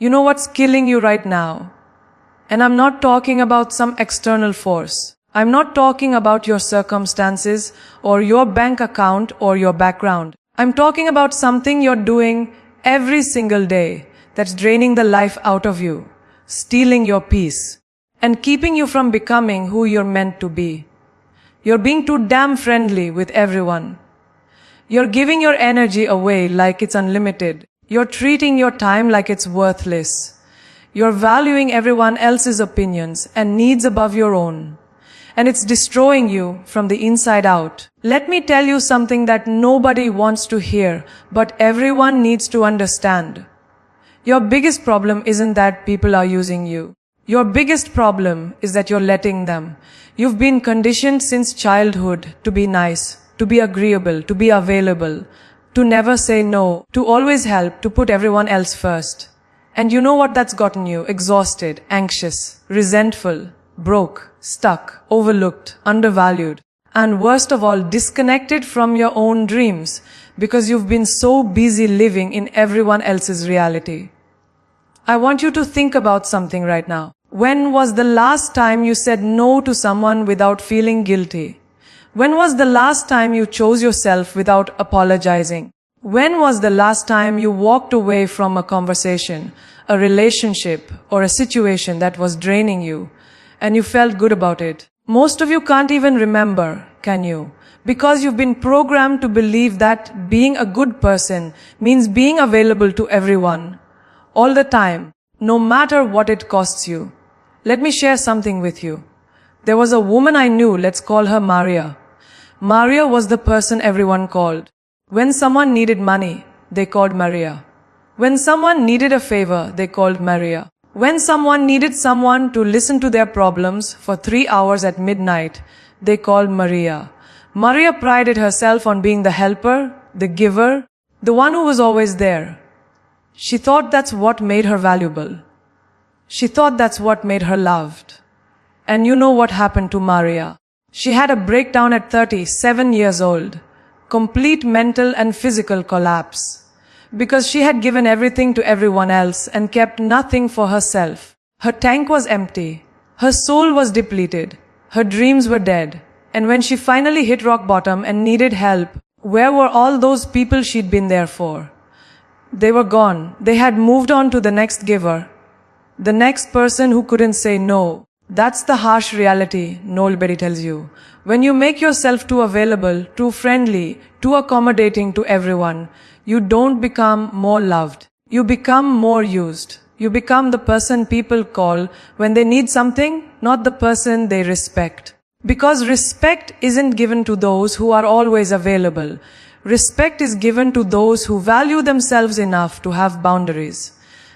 You know what's killing you right now? And I'm not talking about some external force. I'm not talking about your circumstances or your bank account or your background. I'm talking about something you're doing every single day that's draining the life out of you, stealing your peace, and keeping you from becoming who you're meant to be. You're being too damn friendly with everyone. You're giving your energy away like it's unlimited. You're treating your time like it's worthless. You're valuing everyone else's opinions and needs above your own. And it's destroying you from the inside out. Let me tell you something that nobody wants to hear, but everyone needs to understand. Your biggest problem isn't that people are using you. Your biggest problem is that you're letting them. You've been conditioned since childhood to be nice, to be agreeable, to be available, to never say no, to always help, to put everyone else first. And you know what that's gotten you? Exhausted, anxious, resentful, broke, stuck, overlooked, undervalued, and worst of all, disconnected from your own dreams because you've been so busy living in everyone else's reality. I want you to think about something right now. When was the last time you said no to someone without feeling guilty? When was the last time you chose yourself without apologizing? When was the last time you walked away from a conversation, a relationship, or a situation that was draining you, and you felt good about it? Most of you can't even remember, can you? Because you've been programmed to believe that being a good person means being available to everyone, all the time, no matter what it costs you. Let me share something with you. There was a woman I knew, let's call her Maria. Maria was the person everyone called. When someone needed money, they called Maria. When someone needed a favor, they called Maria. When someone needed someone to listen to their problems for 3 hours at midnight, they called Maria. Maria prided herself on being the helper, the giver, the one who was always there. She thought that's what made her valuable. She thought that's what made her loved. And you know what happened to Maria? She had a breakdown at 37 years old. Complete mental and physical collapse. Because she had given everything to everyone else and kept nothing for herself. Her tank was empty. Her soul was depleted. Her dreams were dead. And when she finally hit rock bottom and needed help, where were all those people she'd been there for? They were gone. They had moved on to the next giver. The next person who couldn't say no. That's the harsh reality nobody tells you. When you make yourself too available, too friendly, too accommodating to everyone, you don't become more loved. You become more used. You become the person people call when they need something, not the person they respect. Because respect isn't given to those who are always available. Respect is given to those who value themselves enough to have boundaries.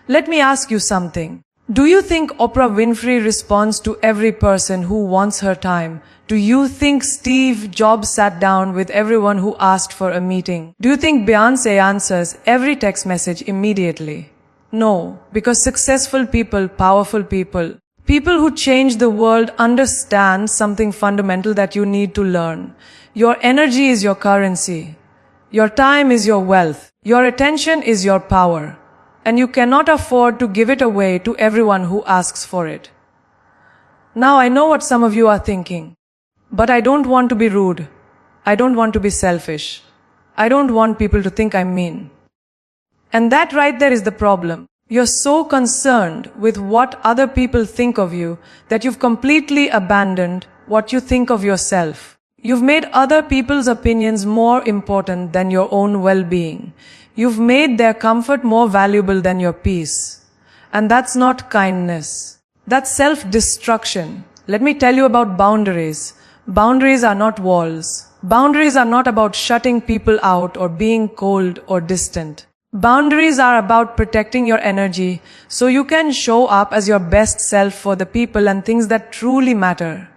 Let me ask you something. Do you think Oprah Winfrey responds to every person who wants her time? Do you think Steve Jobs sat down with everyone who asked for a meeting? Do you think Beyoncé answers every text message immediately? No, because successful people, powerful people, people who change the world understand something fundamental that you need to learn. Your energy is your currency. Your time is your wealth. Your attention is your power. And you cannot afford to give it away to everyone who asks for it. Now I know what some of you are thinking, but I don't want to be rude. I don't want to be selfish. I don't want people to think I'm mean. And that right there is the problem. You're so concerned with what other people think of you that you've completely abandoned what you think of yourself. You've made other people's opinions more important than your own well-being. You've made their comfort more valuable than your peace. And that's not kindness. That's self-destruction. Let me tell you about boundaries. Boundaries are not walls. Boundaries are not about shutting people out or being cold or distant. Boundaries are about protecting your energy so you can show up as your best self for the people and things that truly matter.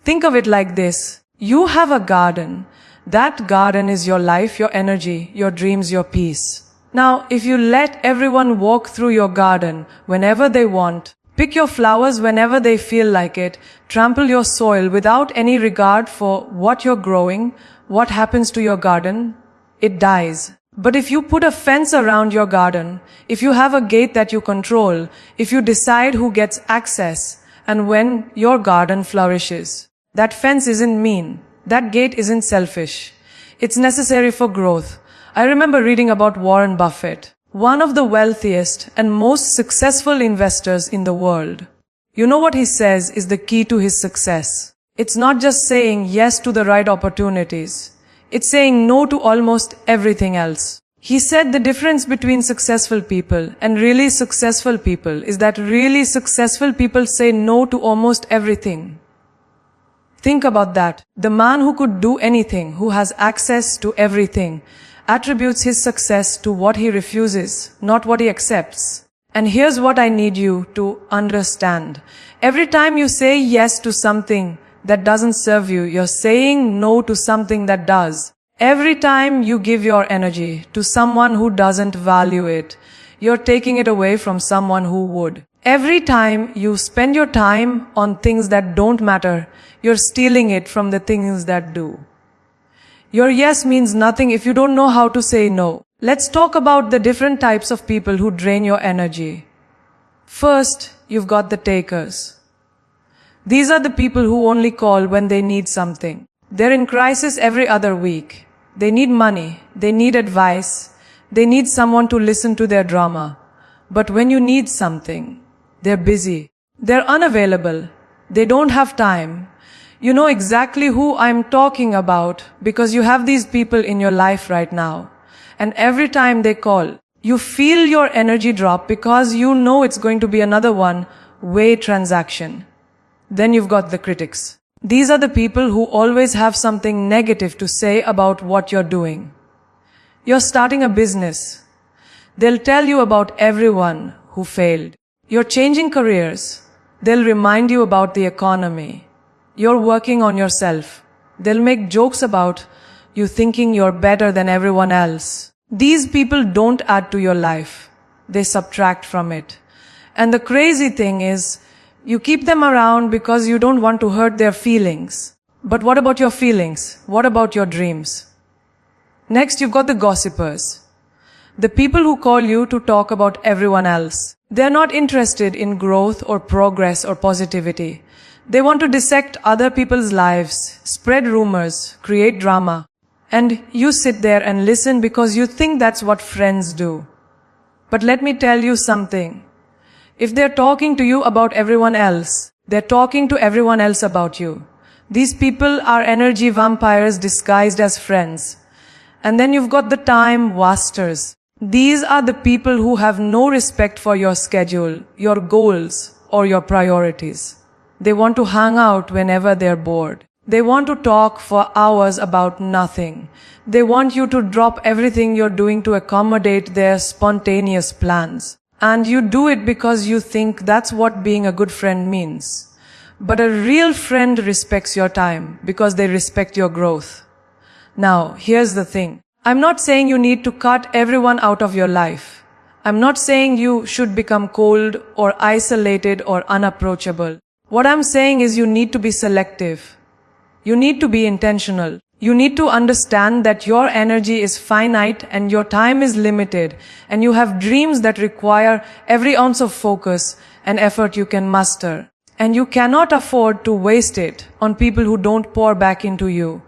Think of it like this. You have a garden. That garden is your life, your energy, your dreams, your peace. Now, if you let everyone walk through your garden whenever they want, pick your flowers whenever they feel like it, trample your soil without any regard for what you're growing, what happens to your garden? It dies. But if you put a fence around your garden, if you have a gate that you control, if you decide who gets access and when your garden flourishes, that fence isn't mean. That gate isn't selfish. It's necessary for growth. I remember reading about Warren Buffett, one of the wealthiest and most successful investors in the world. You know what he says is the key to his success. It's not just saying yes to the right opportunities. It's saying no to almost everything else. He said the difference between successful people and really successful people is that really successful people say no to almost everything. Think about that. The man who could do anything, who has access to everything, attributes his success to what he refuses, not what he accepts. And here's what I need you to understand. Every time you say yes to something that doesn't serve you, you're saying no to something that does. Every time you give your energy to someone who doesn't value it, you're taking it away from someone who would. Every time you spend your time on things that don't matter, you're stealing it from the things that do. Your yes means nothing if you don't know how to say no. Let's talk about the different types of people who drain your energy. First, you've got the takers. These are the people who only call when they need something. They're in crisis every other week. They need money. They need advice. They need someone to listen to their drama. But when you need something, they're busy. They're unavailable. They don't have time. You know exactly who I'm talking about because you have these people in your life right now. And every time they call, you feel your energy drop because you know it's going to be another one-way transaction. Then you've got the critics. These are the people who always have something negative to say about what you're doing. You're starting a business. They'll tell you about everyone who failed. You're changing careers. They'll remind you about the economy. You're working on yourself. They'll make jokes about you thinking you're better than everyone else. These people don't add to your life. They subtract from it. And the crazy thing is, you keep them around because you don't want to hurt their feelings. But what about your feelings? What about your dreams? Next, you've got the gossipers. The people who call you to talk about everyone else. They're not interested in growth or progress or positivity. They want to dissect other people's lives, spread rumors, create drama. And you sit there and listen because you think that's what friends do. But let me tell you something. If they're talking to you about everyone else, they're talking to everyone else about you. These people are energy vampires disguised as friends. And then you've got the time wasters. These are the people who have no respect for your schedule, your goals, or your priorities. They want to hang out whenever they're bored. They want to talk for hours about nothing. They want you to drop everything you're doing to accommodate their spontaneous plans. And you do it because you think that's what being a good friend means. But a real friend respects your time because they respect your growth. Now, here's the thing. I'm not saying you need to cut everyone out of your life. I'm not saying you should become cold or isolated or unapproachable. What I'm saying is you need to be selective. You need to be intentional. You need to understand that your energy is finite and your time is limited, and you have dreams that require every ounce of focus and effort you can muster. And you cannot afford to waste it on people who don't pour back into you.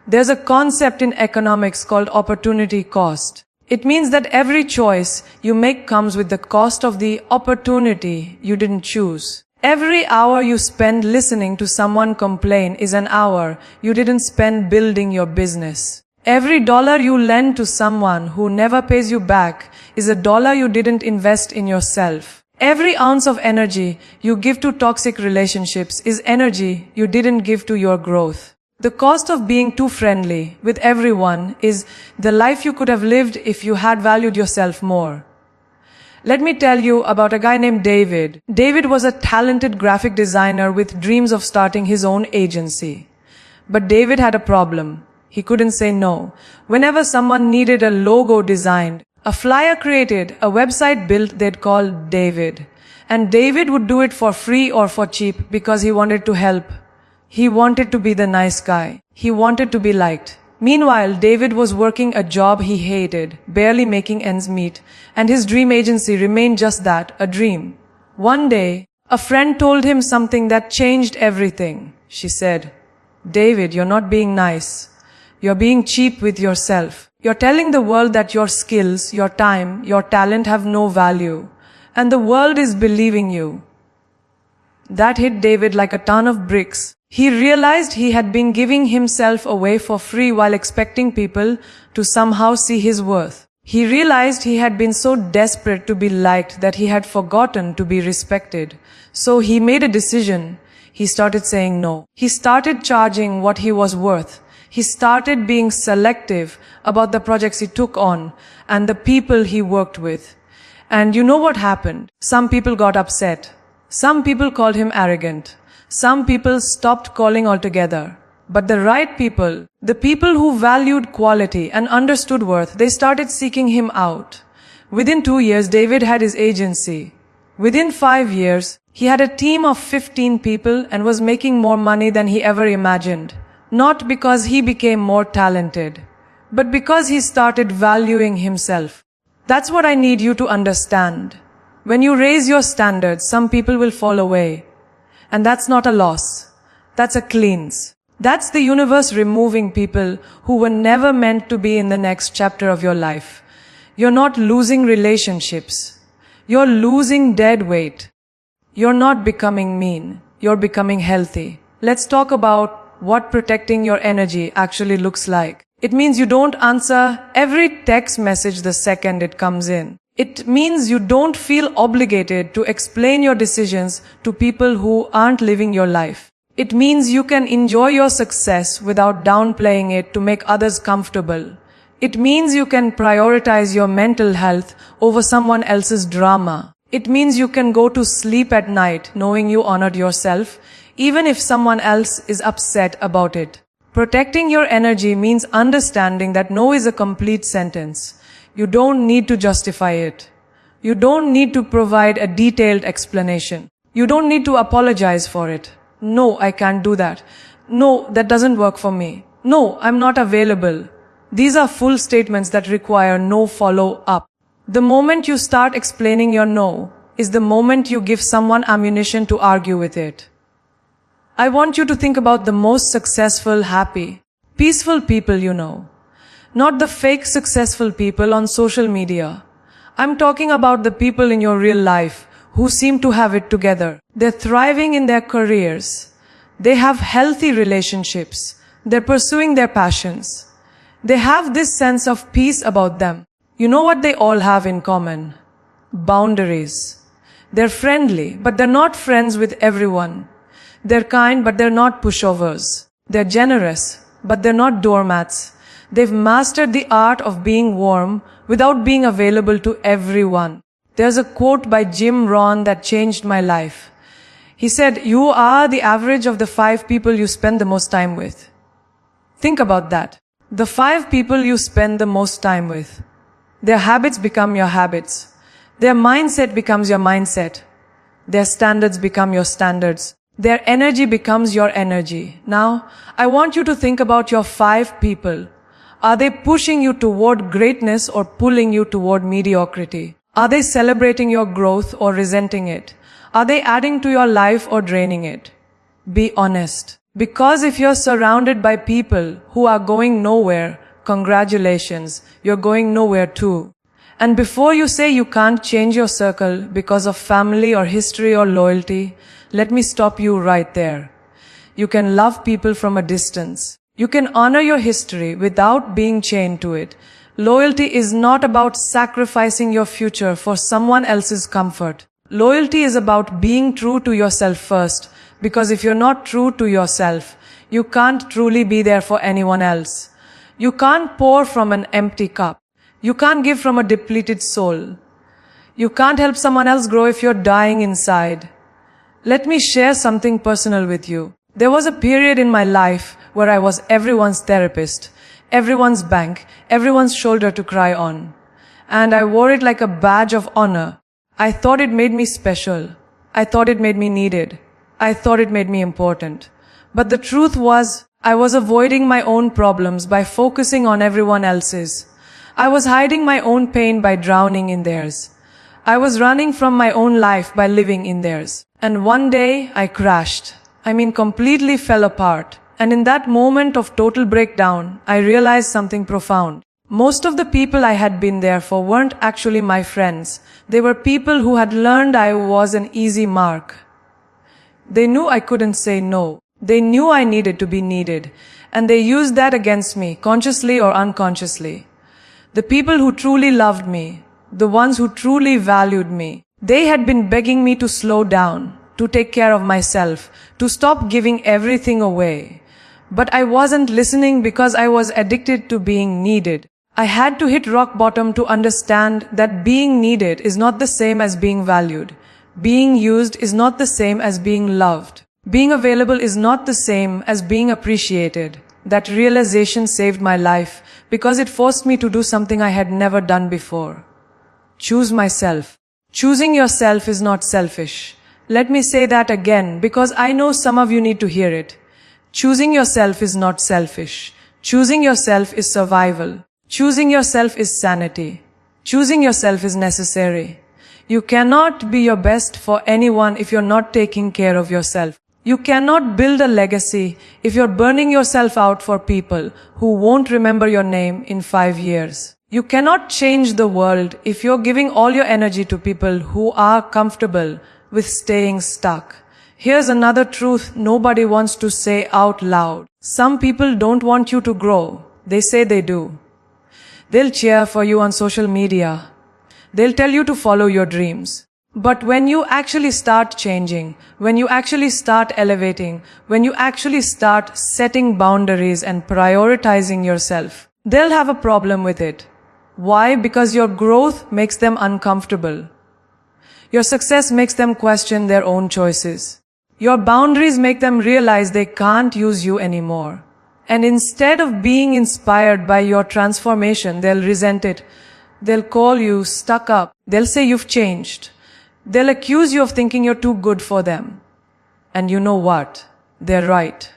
There's a concept in economics called opportunity cost. It means that every choice you make comes with the cost of the opportunity you didn't choose. Every hour you spend listening to someone complain is an hour you didn't spend building your business. Every dollar you lend to someone who never pays you back is a dollar you didn't invest in yourself. Every ounce of energy you give to toxic relationships is energy you didn't give to your growth. The cost of being too friendly with everyone is the life you could have lived if you had valued yourself more. Let me tell you about a guy named David. David was a talented graphic designer with dreams of starting his own agency. But David had a problem. He couldn't say no. Whenever someone needed a logo designed, a flyer created, a website built, they'd call David. And David would do it for free or for cheap because he wanted to help. He wanted to be the nice guy. He wanted to be liked. Meanwhile, David was working a job he hated, barely making ends meet, and his dream agency remained just that, a dream. One day, a friend told him something that changed everything. She said, "David, you're not being nice. You're being cheap with yourself. You're telling the world that your skills, your time, your talent have no value. And the world is believing you." That hit David like a ton of bricks. He realized he had been giving himself away for free while expecting people to somehow see his worth. He realized he had been so desperate to be liked that he had forgotten to be respected. So he made a decision. He started saying no. He started charging what he was worth. He started being selective about the projects he took on and the people he worked with. And you know what happened? Some people got upset. Some people called him arrogant. Some people stopped calling altogether. But the right people, the people who valued quality and understood worth, they started seeking him out. Within 2 years, David had his agency. Within 5 years, he had a team of 15 people and was making more money than he ever imagined. Not because he became more talented, but because he started valuing himself. That's what I need you to understand. When you raise your standards, some people will fall away. And that's not a loss. That's a cleanse. That's the universe removing people who were never meant to be in the next chapter of your life. You're not losing relationships. You're losing dead weight. You're not becoming mean. You're becoming healthy. Let's talk about what protecting your energy actually looks like. It means you don't answer every text message the second it comes in. It means you don't feel obligated to explain your decisions to people who aren't living your life. It means you can enjoy your success without downplaying it to make others comfortable. It means you can prioritize your mental health over someone else's drama. It means you can go to sleep at night knowing you honored yourself, even if someone else is upset about it. Protecting your energy means understanding that no is a complete sentence. You don't need to justify it. You don't need to provide a detailed explanation. You don't need to apologize for it. No, I can't do that. No, that doesn't work for me. No, I'm not available. These are full statements that require no follow-up. The moment you start explaining your no is the moment you give someone ammunition to argue with it. I want you to think about the most successful, happy, peaceful people you know. Not the fake successful people on social media. I'm talking about the people in your real life who seem to have it together. They're thriving in their careers. They have healthy relationships. They're pursuing their passions. They have this sense of peace about them. You know what they all have in common? Boundaries. They're friendly, but they're not friends with everyone. They're kind, but they're not pushovers. They're generous, but they're not doormats. They've mastered the art of being warm without being available to everyone. There's a quote by Jim Rohn that changed my life. He said, "You are the average of the 5 people you spend the most time with." Think about that. The 5 people you spend the most time with. Their habits become your habits. Their mindset becomes your mindset. Their standards become your standards. Their energy becomes your energy. Now, I want you to think about your 5 people. Are they pushing you toward greatness or pulling you toward mediocrity? Are they celebrating your growth or resenting it? Are they adding to your life or draining it? Be honest. Because if you're surrounded by people who are going nowhere, congratulations, you're going nowhere too. And before you say you can't change your circle because of family or history or loyalty, let me stop you right there. You can love people from a distance. You can honor your history without being chained to it. Loyalty is not about sacrificing your future for someone else's comfort. Loyalty is about being true to yourself first, because if you're not true to yourself, you can't truly be there for anyone else. You can't pour from an empty cup. You can't give from a depleted soul. You can't help someone else grow if you're dying inside. Let me share something personal with you. There was a period in my life where I was everyone's therapist, everyone's bank, everyone's shoulder to cry on. And I wore it like a badge of honor. I thought it made me special. I thought it made me needed. I thought it made me important. But the truth was, I was avoiding my own problems by focusing on everyone else's. I was hiding my own pain by drowning in theirs. I was running from my own life by living in theirs. And one day I crashed. Completely fell apart. And in that moment of total breakdown, I realized something profound. Most of the people I had been there for weren't actually my friends. They were people who had learned I was an easy mark. They knew I couldn't say no. They knew I needed to be needed. And they used that against me, consciously or unconsciously. The people who truly loved me, the ones who truly valued me, they had been begging me to slow down, to take care of myself, to stop giving everything away. But I wasn't listening because I was addicted to being needed. I had to hit rock bottom to understand that being needed is not the same as being valued. Being used is not the same as being loved. Being available is not the same as being appreciated. That realization saved my life because it forced me to do something I had never done before. Choose myself. Choosing yourself is not selfish. Let me say that again because I know some of you need to hear it. Choosing yourself is not selfish. Choosing yourself is survival. Choosing yourself is sanity. Choosing yourself is necessary. You cannot be your best for anyone if you're not taking care of yourself. You cannot build a legacy if you're burning yourself out for people who won't remember your name in 5 years. You cannot change the world if you're giving all your energy to people who are comfortable with staying stuck. Here's another truth nobody wants to say out loud. Some people don't want you to grow. They say they do. They'll cheer for you on social media. They'll tell you to follow your dreams. But when you actually start changing, when you actually start elevating, when you actually start setting boundaries and prioritizing yourself, they'll have a problem with it. Why? Because your growth makes them uncomfortable. Your success makes them question their own choices. Your boundaries make them realize they can't use you anymore. And instead of being inspired by your transformation, they'll resent it. They'll call you stuck up. They'll say you've changed. They'll accuse you of thinking you're too good for them. And you know what? They're right.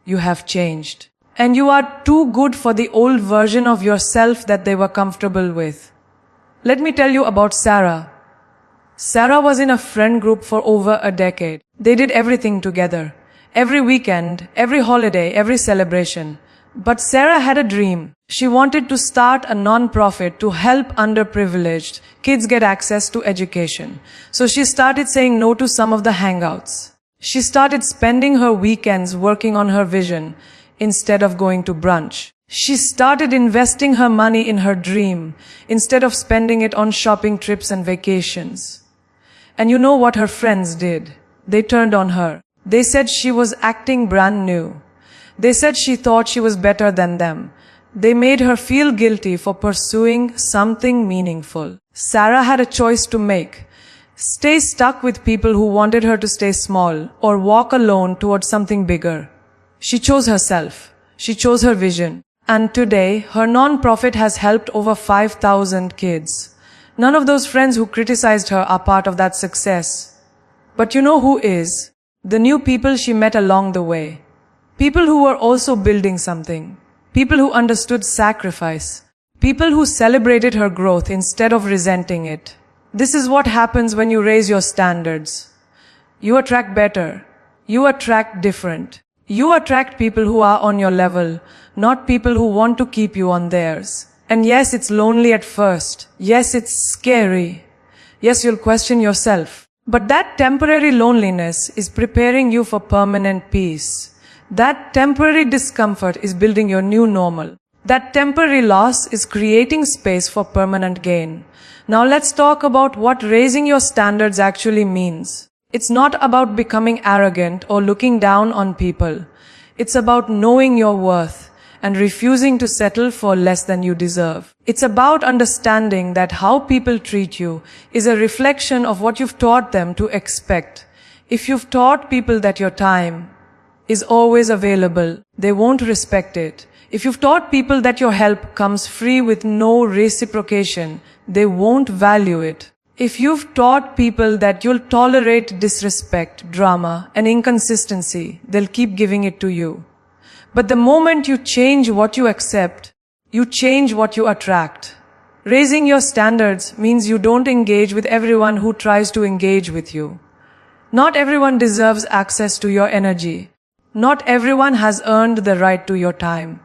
You have changed. And you are too good for the old version of yourself that they were comfortable with. Let me tell you about Sarah. Sarah was in a friend group for over a decade. They did everything together. Every weekend, every holiday, every celebration. But Sarah had a dream. She wanted to start a non-profit to help underprivileged kids get access to education. So she started saying no to some of the hangouts. She started spending her weekends working on her vision instead of going to brunch. She started investing her money in her dream instead of spending it on shopping trips and vacations. And you know what her friends did? They turned on her. They said she was acting brand new. They said she thought she was better than them. They made her feel guilty for pursuing something meaningful. Sarah had a choice to make. Stay stuck with people who wanted her to stay small or walk alone towards something bigger. She chose herself. She chose her vision. And today, her non-profit has helped over 5,000 kids. None of those friends who criticized her are part of that success. But you know who is? The new people she met along the way. People who were also building something. People who understood sacrifice. People who celebrated her growth instead of resenting it. This is what happens when you raise your standards. You attract better. You attract different. You attract people who are on your level, not people who want to keep you on theirs. And yes, it's lonely at first. Yes, it's scary. Yes, you'll question yourself. But that temporary loneliness is preparing you for permanent peace. That temporary discomfort is building your new normal. That temporary loss is creating space for permanent gain. Now let's talk about what raising your standards actually means. It's not about becoming arrogant or looking down on people. It's about knowing your worth and refusing to settle for less than you deserve. It's about understanding that how people treat you is a reflection of what you've taught them to expect. If you've taught people that your time is always available, they won't respect it. If you've taught people that your help comes free with no reciprocation, they won't value it. If you've taught people that you'll tolerate disrespect, drama, and inconsistency, they'll keep giving it to you. But the moment you change what you accept, you change what you attract. Raising your standards means you don't engage with everyone who tries to engage with you. Not everyone deserves access to your energy. Not everyone has earned the right to your time.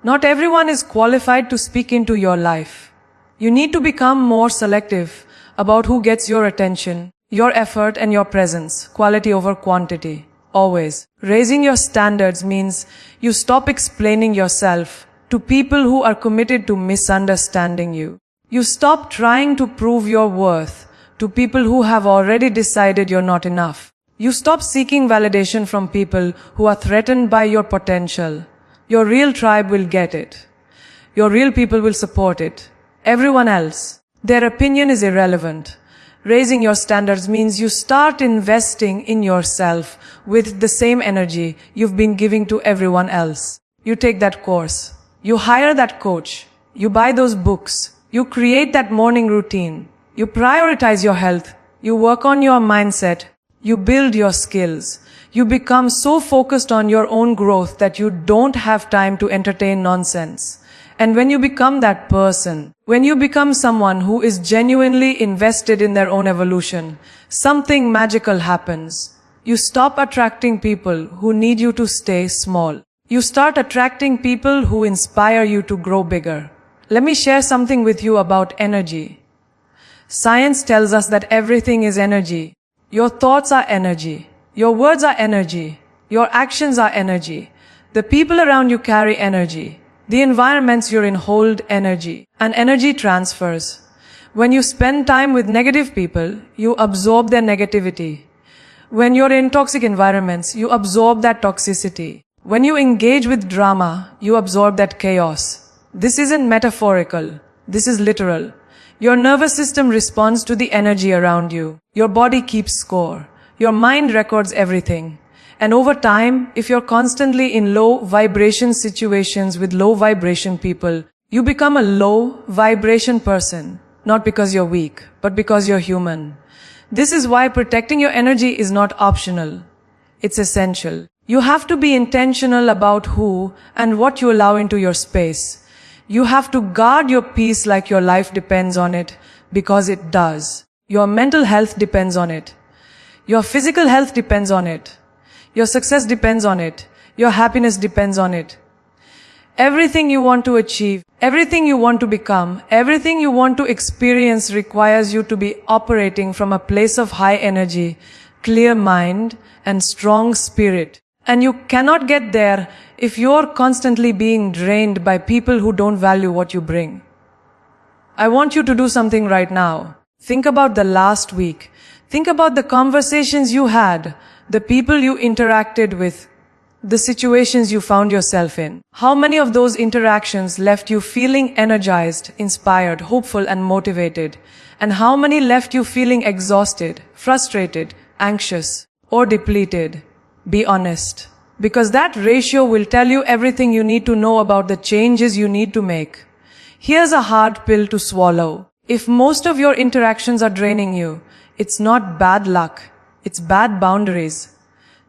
Not everyone is qualified to speak into your life. You need to become more selective about who gets your attention, your effort and your presence, quality over quantity. Always. Raising your standards means you stop explaining yourself to people who are committed to misunderstanding you. You stop trying to prove your worth to people who have already decided you're not enough. You stop seeking validation from people who are threatened by your potential. Your real tribe will get it. Your real people will support it. Everyone else, their opinion is irrelevant. Raising your standards means you start investing in yourself with the same energy you've been giving to everyone else. You take that course. You hire that coach. You buy those books. You create that morning routine. You prioritize your health. You work on your mindset. You build your skills. You become so focused on your own growth that you don't have time to entertain nonsense. And when you become that person, when you become someone who is genuinely invested in their own evolution, something magical happens. You stop attracting people who need you to stay small. You start attracting people who inspire you to grow bigger. Let me share something with you about energy. Science tells us that everything is energy. Your thoughts are energy. Your words are energy. Your actions are energy. The people around you carry energy. The environments you're in hold energy. And energy transfers. When you spend time with negative people, you absorb their negativity. When you're in toxic environments, you absorb that toxicity. When you engage with drama, you absorb that chaos. This isn't metaphorical. This is literal. Your nervous system responds to the energy around you. Your body keeps score. Your mind records everything. And over time, if you're constantly in low vibration situations with low vibration people, you become a low vibration person. Not because you're weak, but because you're human. This is why protecting your energy is not optional. It's essential. You have to be intentional about who and what you allow into your space. You have to guard your peace like your life depends on it, because it does. Your mental health depends on it. Your physical health depends on it. Your success depends on it. Your happiness depends on it. Everything you want to achieve, everything you want to become, everything you want to experience requires you to be operating from a place of high energy, clear mind, and strong spirit. And you cannot get there if you're constantly being drained by people who don't value what you bring. I want you to do something right now. Think about the last week. Think about the conversations you had, the people you interacted with, the situations you found yourself in. How many of those interactions left you feeling energized, inspired, hopeful, and motivated? And how many left you feeling exhausted, frustrated, anxious, or depleted? Be honest. Because that ratio will tell you everything you need to know about the changes you need to make. Here's a hard pill to swallow. If most of your interactions are draining you, it's not bad luck. It's bad boundaries.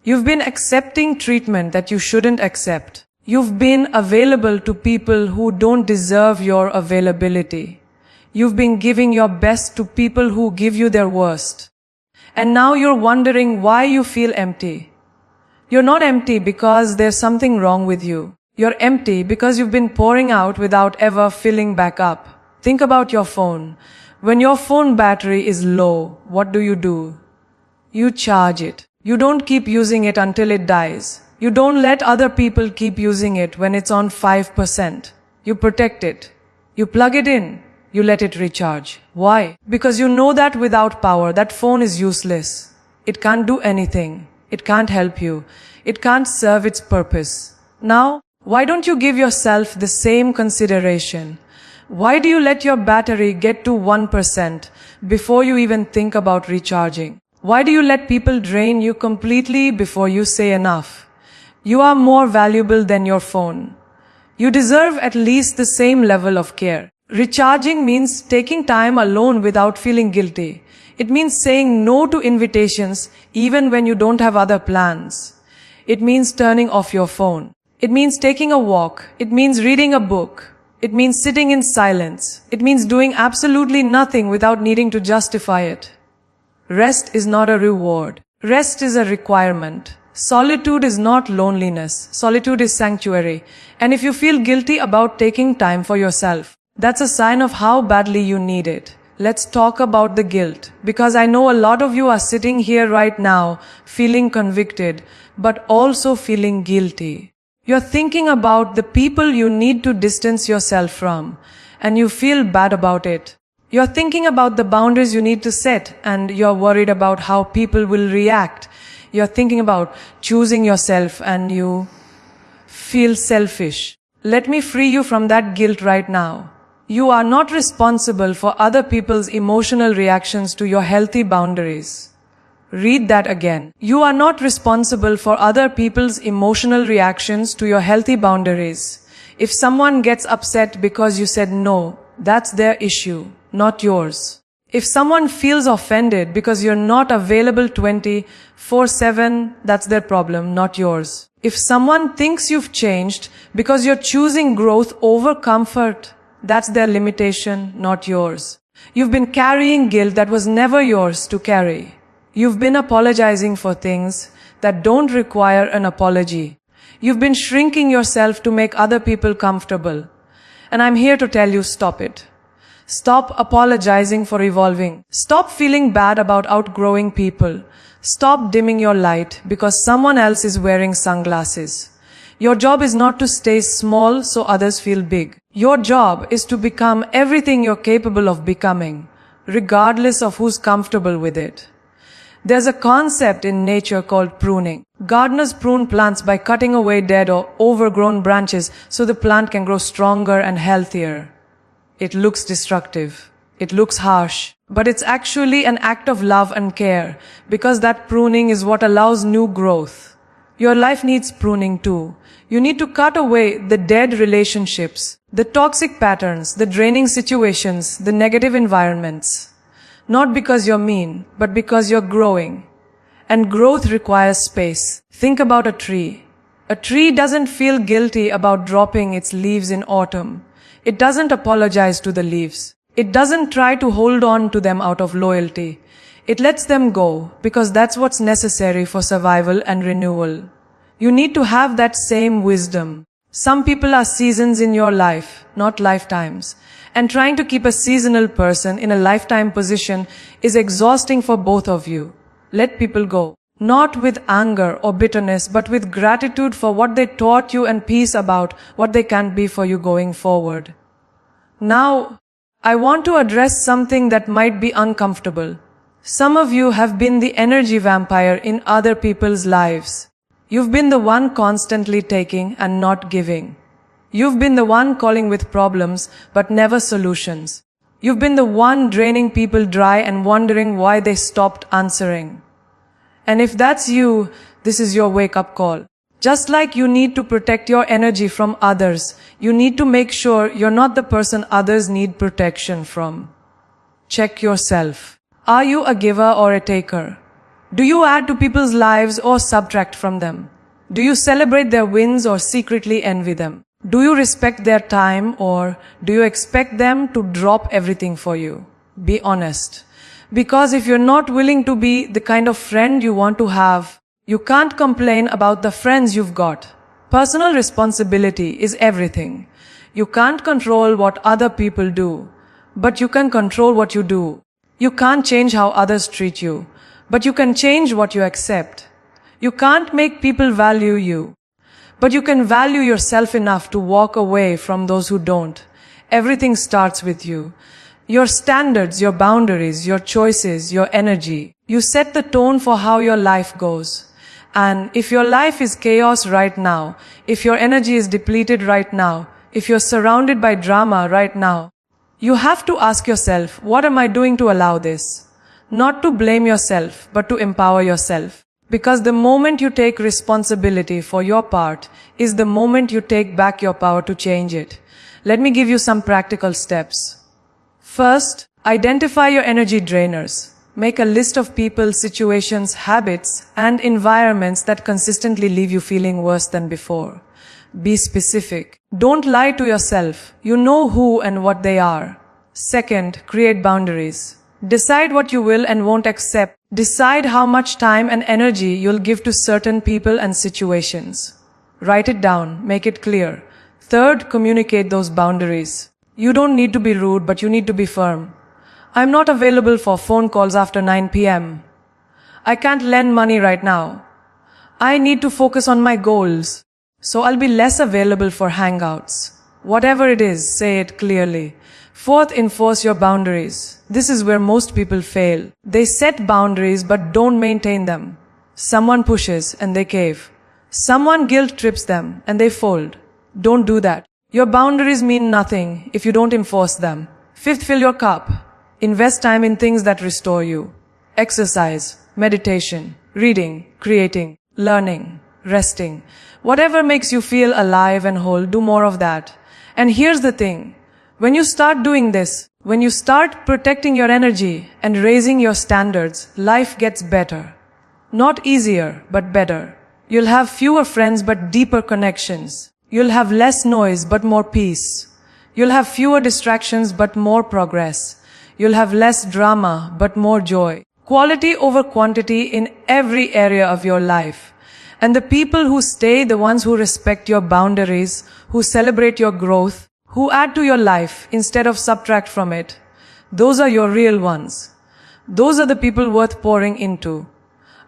You've been accepting treatment that you shouldn't accept. You've been available to people who don't deserve your availability. You've been giving your best to people who give you their worst. And now you're wondering why you feel empty. You're not empty because there's something wrong with you. You're empty because you've been pouring out without ever filling back up. Think about your phone. When your phone battery is low, what do? You charge it. You don't keep using it until it dies. You don't let other people keep using it when it's on 5%. You protect it. You plug it in. You let it recharge. Why? Because you know that without power, that phone is useless. It can't do anything. It can't help you. It can't serve its purpose. Now, why don't you give yourself the same consideration? Why do you let your battery get to 1% before you even think about recharging? Why do you let people drain you completely before you say enough? You are more valuable than your phone. You deserve at least the same level of care. Recharging means taking time alone without feeling guilty. It means saying no to invitations even when you don't have other plans. It means turning off your phone. It means taking a walk. It means reading a book. It means sitting in silence. It means doing absolutely nothing without needing to justify it. Rest is not a reward. Rest is a requirement. Solitude is not loneliness. Solitude is sanctuary. And if you feel guilty about taking time for yourself, that's a sign of how badly you need it. Let's talk about the guilt, because I know a lot of you are sitting here right now feeling convicted, but also feeling guilty. You're thinking about the people you need to distance yourself from, and you feel bad about it. You're thinking about the boundaries you need to set, and you're worried about how people will react. You're thinking about choosing yourself, and you feel selfish. Let me free you from that guilt right now. You are not responsible for other people's emotional reactions to your healthy boundaries. Read that again. You are not responsible for other people's emotional reactions to your healthy boundaries. If someone gets upset because you said no, that's their issue, not yours. If someone feels offended because you're not available 24/7, that's their problem, not yours. If someone thinks you've changed because you're choosing growth over comfort, that's their limitation, not yours. You've been carrying guilt that was never yours to carry. You've been apologizing for things that don't require an apology. You've been shrinking yourself to make other people comfortable. And I'm here to tell you, stop it. Stop apologizing for evolving. Stop feeling bad about outgrowing people. Stop dimming your light because someone else is wearing sunglasses. Your job is not to stay small so others feel big. Your job is to become everything you're capable of becoming, regardless of who's comfortable with it. There's a concept in nature called pruning. Gardeners prune plants by cutting away dead or overgrown branches so the plant can grow stronger and healthier. It looks destructive. It looks harsh. But it's actually an act of love and care, because that pruning is what allows new growth. Your life needs pruning too. You need to cut away the dead relationships, the toxic patterns, the draining situations, the negative environments. Not because you're mean, but because you're growing. And growth requires space. Think about a tree. A tree doesn't feel guilty about dropping its leaves in autumn. It doesn't apologize to the leaves. It doesn't try to hold on to them out of loyalty. It lets them go because that's what's necessary for survival and renewal. You need to have that same wisdom. Some people are seasons in your life, not lifetimes. And trying to keep a seasonal person in a lifetime position is exhausting for both of you. Let people go. Not with anger or bitterness, but with gratitude for what they taught you and peace about what they can be for you going forward. Now, I want to address something that might be uncomfortable. Some of you have been the energy vampire in other people's lives. You've been the one constantly taking and not giving. You've been the one calling with problems, but never solutions. You've been the one draining people dry and wondering why they stopped answering. And if that's you, this is your wake-up call. Just like you need to protect your energy from others, you need to make sure you're not the person others need protection from. Check yourself. Are you a giver or a taker? Do you add to people's lives or subtract from them? Do you celebrate their wins or secretly envy them? Do you respect their time or do you expect them to drop everything for you? Be honest. Because if you're not willing to be the kind of friend you want to have, you can't complain about the friends you've got. Personal responsibility is everything. You can't control what other people do, but you can control what you do. You can't change how others treat you, but you can change what you accept. You can't make people value you, but you can value yourself enough to walk away from those who don't. Everything starts with you. Your standards, your boundaries, your choices, your energy. You set the tone for how your life goes. And if your life is chaos right now, if your energy is depleted right now, if you're surrounded by drama right now, you have to ask yourself, what am I doing to allow this? Not to blame yourself, but to empower yourself. Because the moment you take responsibility for your part is the moment you take back your power to change it. Let me give you some practical steps. First, identify your energy drainers. Make a list of people, situations, habits, and environments that consistently leave you feeling worse than before. Be specific. Don't lie to yourself. You know who and what they are. Second, create boundaries. Decide what you will and won't accept. Decide how much time and energy you'll give to certain people and situations. Write it down. Make it clear. Third, communicate those boundaries. You don't need to be rude, but you need to be firm. I'm not available for phone calls after 9 p.m. I can't lend money right now. I need to focus on my goals. So I'll be less available for hangouts. Whatever it is, say it clearly. Fourth, enforce your boundaries. This is where most people fail. They set boundaries but don't maintain them. Someone pushes and they cave. Someone guilt trips them and they fold. Don't do that. Your boundaries mean nothing if you don't enforce them. Fifth, fill your cup. Invest time in things that restore you. Exercise, meditation, reading, creating, learning, resting. Whatever makes you feel alive and whole, do more of that. And here's the thing. When you start doing this, when you start protecting your energy and raising your standards, life gets better. Not easier, but better. You'll have fewer friends but deeper connections. You'll have less noise but more peace. You'll have fewer distractions but more progress. You'll have less drama but more joy. Quality over quantity in every area of your life. And the people who stay, the ones who respect your boundaries, who celebrate your growth, who add to your life instead of subtract from it, those are your real ones. Those are the people worth pouring into.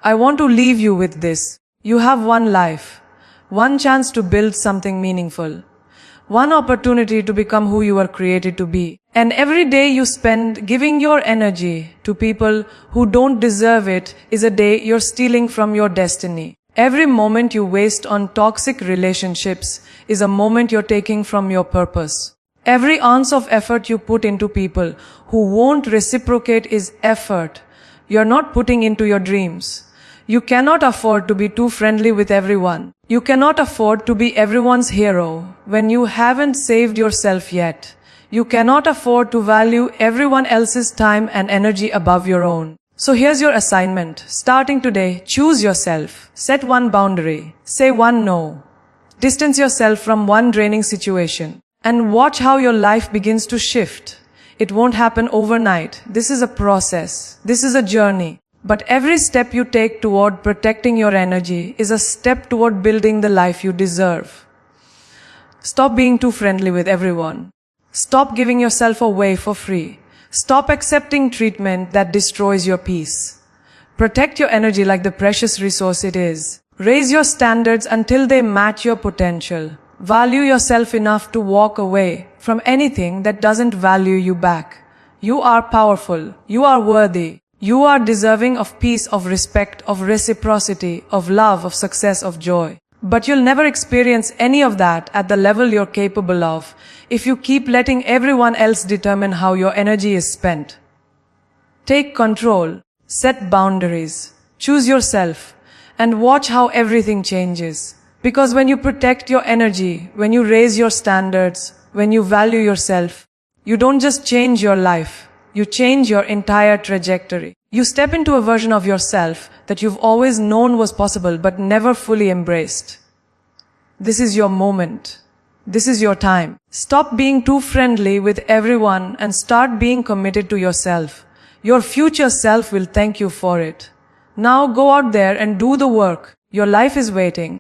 I want to leave you with this. You have one life, one chance to build something meaningful, one opportunity to become who you are created to be. And every day you spend giving your energy to people who don't deserve it is a day you're stealing from your destiny. Every moment you waste on toxic relationships is a moment you're taking from your purpose. Every ounce of effort you put into people who won't reciprocate is effort you're not putting into your dreams. You cannot afford to be too friendly with everyone. You cannot afford to be everyone's hero when you haven't saved yourself yet. You cannot afford to value everyone else's time and energy above your own. So here's your assignment. Starting today, choose yourself. Set one boundary. Say one no. Distance yourself from one draining situation. And watch how your life begins to shift. It won't happen overnight. This is a process. This is a journey. But every step you take toward protecting your energy is a step toward building the life you deserve. Stop being too friendly with everyone. Stop giving yourself away for free. Stop accepting treatment that destroys your peace. Protect your energy like the precious resource it is. Raise your standards until they match your potential. Value yourself enough to walk away from anything that doesn't value you back. You are powerful. You are worthy. You are deserving of peace, of respect, of reciprocity, of love, of success, of joy. But you'll never experience any of that at the level you're capable of if you keep letting everyone else determine how your energy is spent. Take control, set boundaries, choose yourself, and watch how everything changes. Because when you protect your energy, when you raise your standards, when you value yourself, you don't just change your life, you change your entire trajectory. You step into a version of yourself that you've always known was possible but never fully embraced. This is your moment. This is your time. Stop being too friendly with everyone and start being committed to yourself. Your future self will thank you for it. Now go out there and do the work. Your life is waiting.